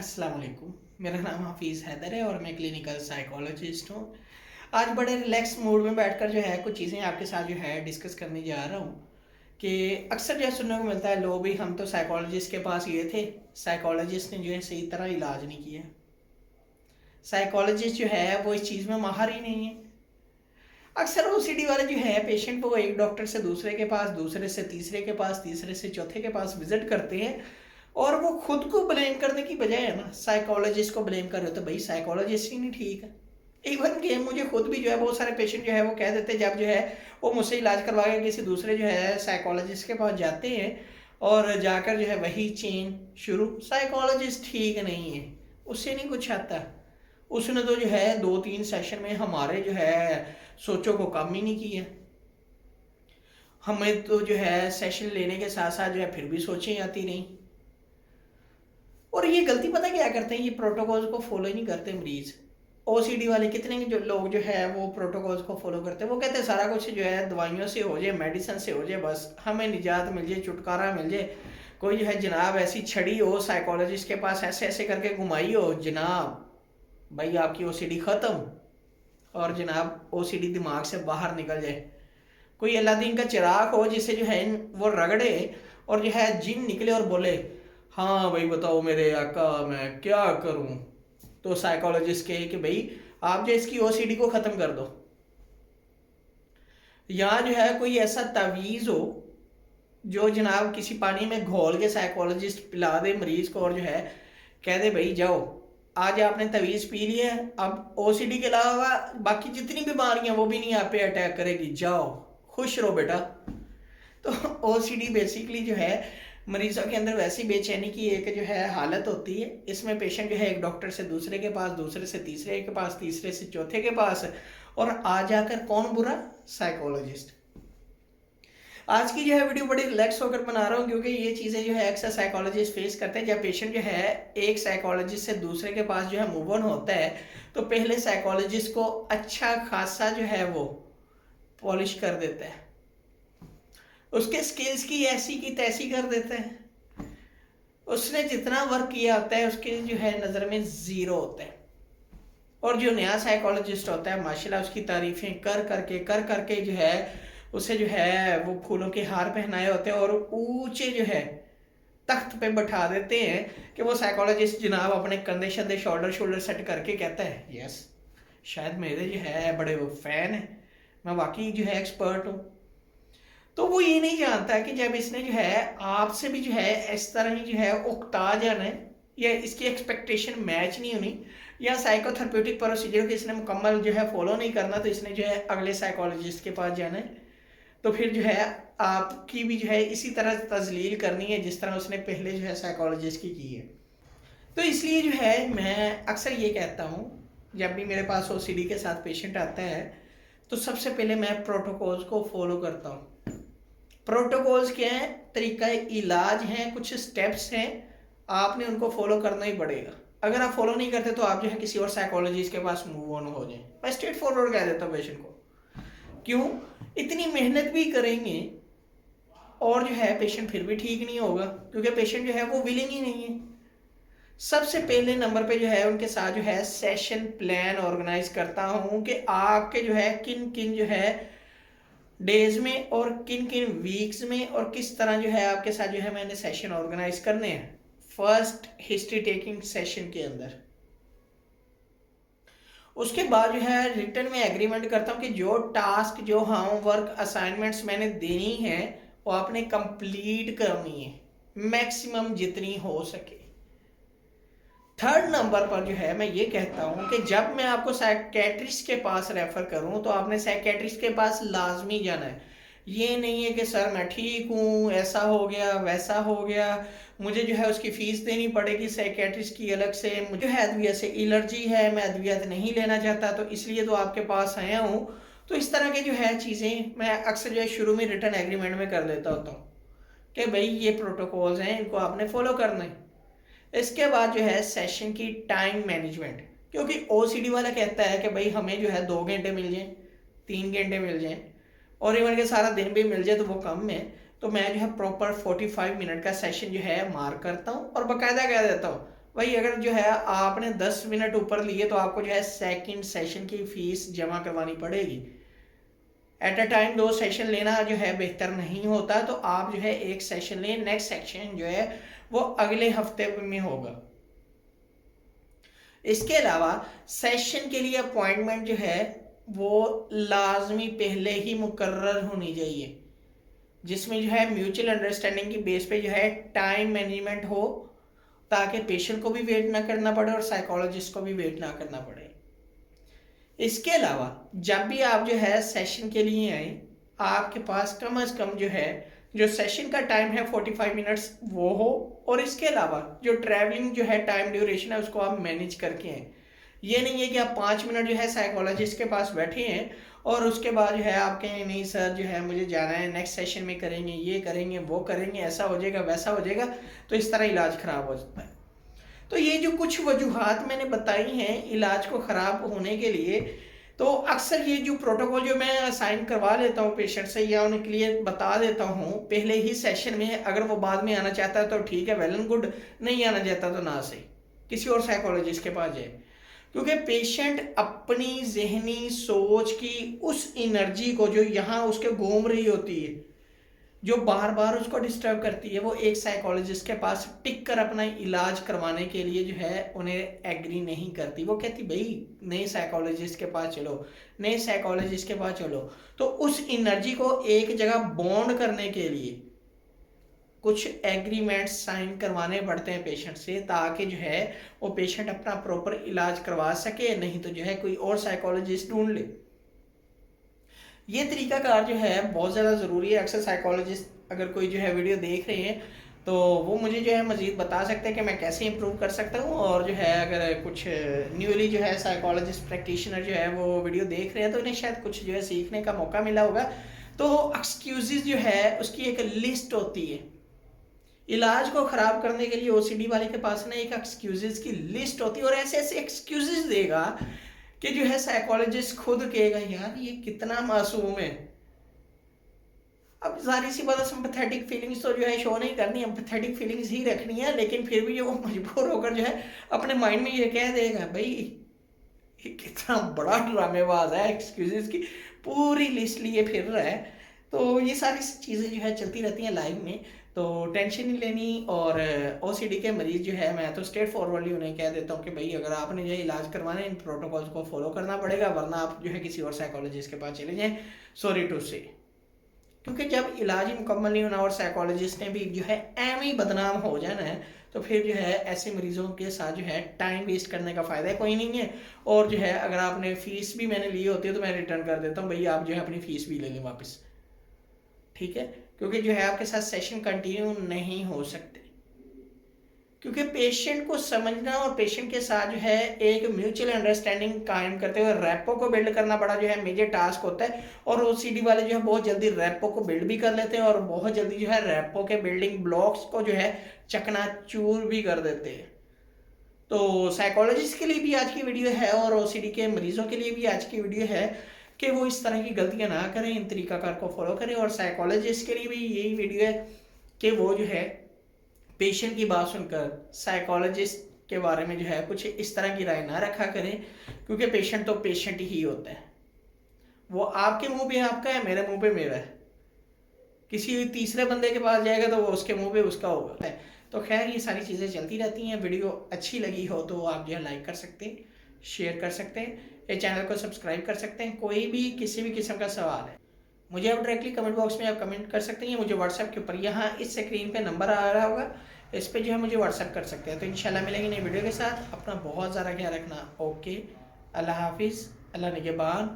अस्सलाम वालेकुम। मेरा नाम हफ़ीज़ हैदर है और मैं क्लिनिकल साइकोलॉजिस्ट हूँ। आज बड़े रिलैक्स मूड में बैठकर जो है कुछ चीज़ें आपके साथ जो है डिस्कस करने जा रहा हूँ कि अक्सर जो है सुनने को मिलता है लोग भी हम तो साइकोलॉजिस्ट के पास गए थे, साइकोलॉजिस्ट ने जो है सही तरह इलाज नहीं किया। साइकोलॉजिस्ट जो है वो इस चीज़ में माहिर ही नहीं है। अक्सर ओसीडी वाले जो है पेशेंट वो एक डॉक्टर से दूसरे के पास, दूसरे से तीसरे के पास, तीसरे से चौथे के पास विजिट करते हैं और वो खुद को ब्लेम करने की बजाय है ना साइकोलॉजिस्ट को ब्लेम कर रहे हो, तो भाई साइकोलॉजिस्ट ही नहीं ठीक है। इवन कि मुझे खुद भी जो है बहुत सारे पेशेंट जो है वो कह देते हैं, जब जो है वो मुझसे इलाज करवा के किसी दूसरे जो है साइकोलॉजिस्ट के पास जाते हैं और जाकर जो है वही चेन शुरू, साइकोलॉजिस्ट ठीक नहीं है, उससे नहीं कुछ आता। उसने तो जो है 2-3 सेशन में हमारे जो है सोचो को कम ही नहीं किया। हमें तो जो है सेशन लेने के साथ साथ जो है फिर भी सोचें आती नहीं। और ये गलती पता क्या करते हैं, ये प्रोटोकॉल्स को फॉलो ही नहीं करते मरीज। ओसीडी वाले कितने जो लोग जो है वो प्रोटोकॉल्स को फॉलो करते हैं, वो कहते हैं सारा कुछ जो है दवाइयों से हो जाए, मेडिसिन से हो जाए, बस हमें निजात मिल जाए, छुटकारा मिल जाए। कोई जो है जनाब ऐसी छड़ी हो साइकोलॉजिस्ट के पास ऐसे ऐसे करके घुमाई हो, जनाब भाई आपकी ओसीडी ख़त्म और जनाब ओसीडी दिमाग से बाहर निकल जाए। कोई अलादीन का चिराग हो जिसे जो है वो रगड़े और जो है जिन निकले और बोले हाँ भाई बताओ मेरे आका मैं क्या करूं, तो साइकोलॉजिस्ट कहे कि भाई आप जो इसकी ओसीडी को ख़त्म कर दो। या जो है कोई ऐसा तावीज़ हो जो जनाब किसी पानी में घोल के साइकोलॉजिस्ट पिला दे मरीज को और जो है कह दे भाई जाओ आज आपने तवीज़ पी लिया है, अब ओसीडी के अलावा बाकी जितनी बीमारियां वो भी नहीं आप पे अटैक करेगी, जाओ खुश रहो बेटा। तो ओसीडी बेसिकली जो है मरीजों के अंदर वैसी बेचैनी की एक जो है हालत होती है। इसमें पेशेंट जो है एक डॉक्टर से दूसरे के पास, दूसरे से तीसरे के पास, तीसरे से चौथे के पास, और आ जाकर कौन बुरा, साइकोलॉजिस्ट। आज की जो है वीडियो बड़ी रिलैक्स होकर बना रहा हूँ क्योंकि ये चीज़ें जो है अक्सर साइकोलॉजिस्ट फेस करते हैं। जब पेशेंट जो है एक साइकोलॉजिस्ट से दूसरे के पास जो है मूव ऑन होता है तो पहले साइकोलॉजिस्ट को अच्छा खासा जो है वो पॉलिश कर देता है, उसके स्किल्स की ऐसी की तैसी कर देता है। उसने जितना वर्क किया होता है उसके जो है नज़र में ज़ीरो होता है। और जो नया साइकोलॉजिस्ट होता है माशाल्लाह उसकी तारीफ़ें कर करके जो है उसे जो है वो फूलों के हार पहनाए होते हैं और ऊंचे जो है तख्त पे बैठा देते हैं कि वो साइकोलॉजिस्ट जनाब अपने कंधे शंधे शोल्डर शोल्डर सेट करके कहता है यस शायद मेरे जो है बड़े वो फैन है, मैं वाकई जो है एक्सपर्ट हूँ। तो वो ये नहीं जानता कि जब इसने जो है आपसे भी जो है इस तरह ही जो है उकता जाना है या इसकी एक्सपेक्टेशन मैच नहीं होनी या साइकोथेरेप्यूटिक प्रोसीजर को इसने मुकम्मल जो है फॉलो नहीं करना, तो इसने जो है अगले साइकोलॉजिस्ट के पास जाना है। तो फिर जो है आपकी भी जो है इसी तरह तजलील करनी है जिस तरह उसने पहले जो है साइकोलॉजिस्ट की है। तो इसलिए जो है मैं अक्सर ये कहता हूँ जब भी मेरे पास ओसीडी के साथ पेशेंट आता है तो सबसे पहले मैं प्रोटोकॉल्स को फॉलो करता हूँ। प्रोटोकॉल्स क्या हैं, तरीका इलाज हैं, कुछ स्टेप्स हैं, आपने उनको फॉलो करना ही पड़ेगा। अगर आप फॉलो नहीं करते तो आप जो है किसी और साइकोलॉजिस्ट के पास मूव ऑन हो जाए। मैं स्ट्रेट फॉरवर्ड कह देता हूँ पेशेंट को, क्यों इतनी मेहनत भी करेंगे और जो है पेशेंट फिर भी ठीक नहीं होगा क्योंकि पेशेंट जो है वो विलिंग ही नहीं है। सबसे पहले नंबर पे जो है उनके साथ जो है सेशन प्लान ऑर्गेनाइज करता हूँ कि आपके जो है किन किन जो है डेज में और किन किन वीक्स में और किस तरह जो है आपके साथ जो है मैंने सेशन ऑर्गेनाइज करने हैं। फर्स्ट हिस्ट्री टेकिंग सेशन के अंदर उसके बाद जो है रिटर्न में एग्रीमेंट करता हूँ कि जो टास्क जो होमवर्क असाइनमेंट्स मैंने देनी है वो आपने कंप्लीट करनी है मैक्सिमम जितनी हो सके। थर्ड नंबर पर जो है मैं ये कहता हूँ कि जब मैं आपको साइकेट्रिस्ट के पास रेफर करूँ तो आपने साइकेट्रिस्ट के पास लाजमी जाना है। ये नहीं है कि सर मैं ठीक हूँ, ऐसा हो गया वैसा हो गया, मुझे जो है उसकी फ़ीस देनी पड़ेगी साइकेट्रिस्ट की अलग से, मुझे है अद्विया से एलर्जी है, मैं अद्वियात नहीं लेना चाहता तो इसलिए तो आपके पास आया हूँ। तो इस तरह के जो है चीज़ें मैं अक्सर जो है शुरू में रिटर्न एग्रीमेंट में कर देता होता हूँ कि भाई ये प्रोटोकॉल्स हैं, इनको आपने फॉलो करना है। इसके बाद जो है सेशन की टाइम मैनेजमेंट, क्योंकि ओसीडी वाला कहता है कि भाई हमें जो है 2 घंटे मिल जाएं, 3 घंटे मिल जाएं और इवन के सारा दिन भी मिल जाए तो वो कम है। तो मैं जो है प्रॉपर 45 मिनट का सेशन जो है मार्क करता हूँ और बाकायदा कह देता हूँ वही अगर जो है आपने 10 मिनट ऊपर लिए तो आपको जो है सेकंड सेशन की फीस जमा करवानी पड़ेगी। एट अ टाइम 2 सेशन लेना जो है बेहतर नहीं होता, तो आप जो है एक सेशन लें, नेक्स्ट सेशन जो है वो अगले हफ्ते में होगा। इसके अलावा सेशन के लिए अपॉइंटमेंट जो है वो लाजमी पहले ही मुकर्रर होनी चाहिए, जिसमें जो है म्यूचुअल अंडरस्टैंडिंग की बेस पे जो है टाइम मैनेजमेंट हो, ताकि पेशेंट को भी वेट ना करना पड़े और साइकोलॉजिस्ट को भी वेट ना करना पड़े। इसके अलावा जब भी आप जो है सेशन के लिए आए, आपके पास कम से कम जो है जो सेशन का टाइम है 45 मिनट्स वो हो, और इसके अलावा जो ट्रैवलिंग जो है टाइम ड्यूरेशन है उसको आप मैनेज करके आए। ये नहीं है कि आप 5 मिनट जो है साइकोलॉजिस्ट के पास बैठे हैं और उसके बाद जो है आप कहें नहीं सर जो है मुझे जाना है, नेक्स्ट सेशन में करेंगे, ये करेंगे, वो करेंगे, ऐसा हो जाएगा, वैसा हो जाएगा, तो इस तरह इलाज ख़राब हो जाता है। तो ये जो कुछ वजूहात मैंने बताई हैं इलाज को ख़राब होने के लिए, तो अक्सर ये जो प्रोटोकॉल जो मैं असाइन करवा लेता हूँ पेशेंट से या उन्हें क्लियर बता देता हूँ पहले ही सेशन में, अगर वो बाद में आना चाहता है तो ठीक है, वेल एंड गुड, नहीं आना चाहता तो ना सही, किसी और साइकोलॉजिस्ट के पास जाए। क्योंकि पेशेंट अपनी जहनी सोच की उस एनर्जी को जो यहाँ उसके घूम रही होती है, जो बार बार उसको डिस्टर्ब करती है, वो एक साइकोलॉजिस्ट के पास टिक कर अपना इलाज करवाने के लिए जो है उन्हें एग्री नहीं करती। वो कहती भाई नए साइकोलॉजिस्ट के पास चलो, नए साइकोलॉजिस्ट के पास चलो। तो उस एनर्जी को एक जगह बॉन्ड करने के लिए कुछ एग्रीमेंट साइन करवाने पड़ते हैं पेशेंट से, ताकि जो है वो पेशेंट अपना प्रॉपर इलाज करवा सके, नहीं तो जो है कोई और साइकोलॉजिस्ट ढूंढ ले। ये तरीकाकार जो है बहुत ज़्यादा ज़रूरी है। अक्सर साइकोलॉजिस्ट अगर कोई जो है वीडियो देख रहे हैं तो वो मुझे जो है मज़ीद बता सकते हैं कि मैं कैसे इंप्रूव कर सकता हूँ, और जो है अगर कुछ न्यूली जो है साइकोलॉजिस्ट प्रैक्टिशनर जो है वो वीडियो देख रहे हैं तो उन्हें शायद कुछ जो है सीखने का मौका मिला होगा। तो एक्सक्यूज़ जो है उसकी एक लिस्ट होती है, इलाज को ख़राब करने के लिए ओसीडी वाले के पास ना एक एक्सक्यूज़ की लिस्ट होती है, और ऐसे ऐसे एक्सक्यूज़ देगा कि जो है साइकोलॉजिस्ट खुद कहेगा यार ये कितना मासूम है। अब जाहिर सी बात है सिंपैथेटिक फीलिंग्स तो जो है शो नहीं करनी, एम्पैथेटिक फीलिंग्स ही रखनी है, लेकिन फिर भी वो मजबूर होकर जो है अपने माइंड में ये कह देगा भाई ये कितना बड़ा ड्रामेबाज है, एक्सक्यूजेस की पूरी लिस्ट लिए फिर रहा है। तो ये सारी चीज़ें जो है चलती रहती हैं लाइफ में, तो टेंशन नहीं लेनी। और ओसीडी के मरीज़ जो है मैं तो स्ट्रेट फॉरवर्डली उन्हें कह देता हूँ कि भाई अगर आपने जो है इलाज करवाना है इन प्रोटोकॉल्स को फॉलो करना पड़ेगा, वरना आप जो है किसी और साइकोलॉजिस्ट के पास चले जाएँ, सॉरी टू से। क्योंकि जब इलाज ही मुकम्मल नहीं होना और साइकोलॉजिस्ट ने भी जो है एम ही बदनाम हो जाना है, तो फिर जो है ऐसे मरीजों के साथ जो है टाइम वेस्ट करने का फ़ायदा कोई नहीं है। और जो है अगर आपने फ़ीस भी मैंने ली होती है तो मैं रिटर्न कर देता हूँ, भाई आप जो है अपनी फ़ीस भी ले लें वापस, ठीक है। क्योंकि जो है आपके साथ सेशन कंटिन्यू नहीं हो सकते, क्योंकि पेशेंट को समझना और पेशेंट के साथ जो है एक म्यूचुअल अंडरस्टैंडिंग कायम करते हुए रैपो को बिल्ड करना बड़ा जो है मेजर टास्क होता है। और ओसीडी वाले जो है बहुत जल्दी रैपो को बिल्ड भी कर लेते हैं और बहुत जल्दी जो है रैपो के बिल्डिंग ब्लॉक्स को जो है चकनाचूर भी कर देते हैं। तो साइकोलॉजिस्ट के लिए भी आज की वीडियो है और ओसीडी के मरीजों के लिए भी आज की वीडियो है कि वो इस तरह की गलतियां ना करें, इन तरीकाकार को फॉलो करें। और साइकोलॉजिस्ट के लिए भी यही वीडियो है कि वो जो है पेशेंट की बात सुनकर साइकोलॉजिस्ट के बारे में जो है कुछ इस तरह की राय ना रखा करें, क्योंकि पेशेंट तो पेशेंट ही होता है। वो आपके मुंह पे आपका है, मेरे मुंह पे मेरा है, किसी तीसरे बंदे के पास जाएगा तो वो उसके मुंह पे उसका होगा। तो खैर ये सारी चीज़ें चलती रहती हैं। वीडियो अच्छी लगी हो तो आप जो है लाइक कर सकते हैं, शेयर कर सकते हैं, ये चैनल को सब्सक्राइब कर सकते हैं। कोई भी किसी भी किस्म का सवाल है मुझे आप डायरेक्टली कमेंट बॉक्स में आप कमेंट कर सकते हैं। मुझे व्हाट्सएप के ऊपर यहाँ इस स्क्रीन पे नंबर आ रहा होगा, इस पे जो है मुझे व्हाट्सएप कर सकते हैं। तो इंशाल्लाह मिलेंगे नई वीडियो के साथ। अपना बहुत ज़्यादा ख्याल रखना। ओके, अल्लाह हाफिज़, अल्लाह निगहबान।